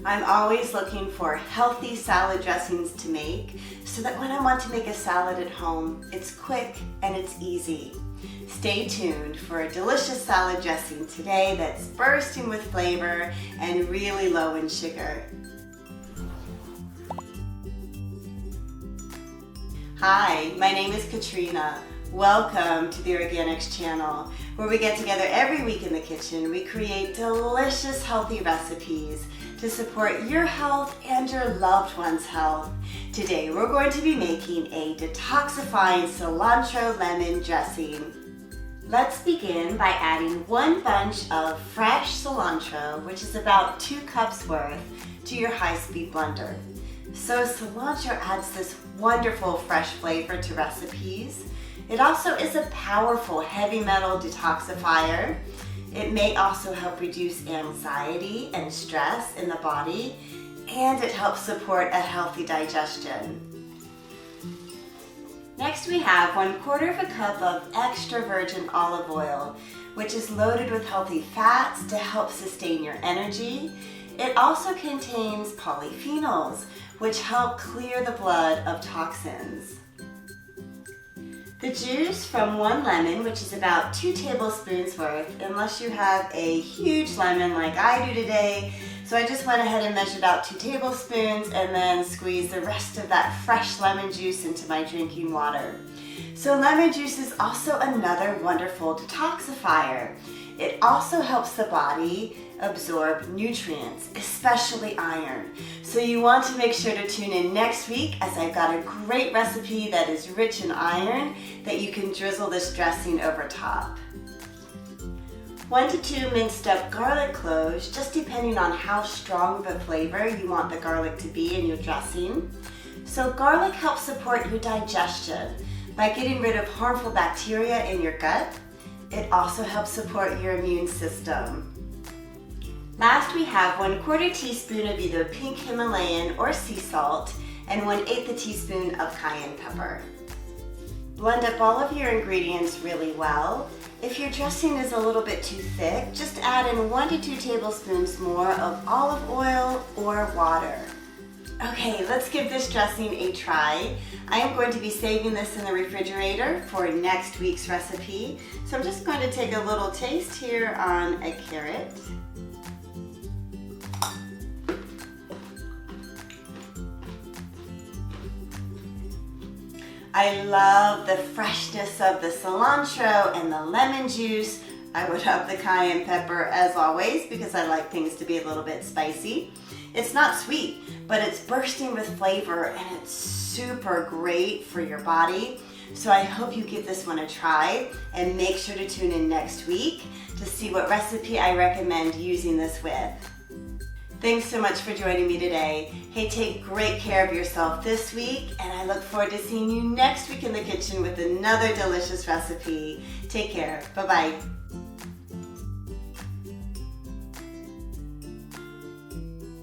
I'm always looking for healthy salad dressings to make so that when I want to make a salad at home, it's quick and it's easy. Stay tuned for a delicious salad dressing today that's bursting with flavor and really low in sugar. Hi, my name is Katrina. Welcome to the Organixx channel, where we get together every week in the kitchen. We create delicious, healthy recipes to support your health and your loved one's health. Today, we're going to be making a detoxifying cilantro lemon dressing. Let's begin by adding 1 bunch of fresh cilantro, which is about 2 cups worth, to your high-speed blender. So cilantro adds this wonderful fresh flavor to recipes. It also is a powerful heavy metal detoxifier. It may also help reduce anxiety and stress in the body, and it helps support a healthy digestion. Next we have 1/4 cup of extra virgin olive oil, which is loaded with healthy fats to help sustain your energy. It also contains polyphenols, which help clear the blood of toxins. The juice from 1 lemon, which is about 2 tablespoons worth, unless you have a huge lemon like I do today. So I just went ahead and measured out 2 tablespoons and then squeezed the rest of that fresh lemon juice into my drinking water. So lemon juice is also another wonderful detoxifier. It also helps the body absorb nutrients, especially iron. So you want to make sure to tune in next week, as I've got a great recipe that is rich in iron that you can drizzle this dressing over top. 1 to 2 minced up garlic cloves, just depending on how strong of a flavor you want the garlic to be in your dressing. So garlic helps support your digestion by getting rid of harmful bacteria in your gut. It also helps support your immune system. Last, we have 1/4 teaspoon of either pink Himalayan or sea salt and 1/8 teaspoon of cayenne pepper. Blend up all of your ingredients really well. If your dressing is a little bit too thick, just add in 1 to 2 tablespoons more of olive oil or water. Okay, let's give this dressing a try. I am going to be saving this in the refrigerator for next week's recipe. So I'm just going to take a little taste here on a carrot. I love the freshness of the cilantro and the lemon juice. I would have the cayenne pepper as always because I like things to be a little bit spicy. It's not sweet, but it's bursting with flavor and it's super great for your body. So I hope you give this one a try and make sure to tune in next week to see what recipe I recommend using this with. Thanks so much for joining me today. Hey, take great care of yourself this week, and I look forward to seeing you next week in the kitchen with another delicious recipe. Take care. Bye-bye.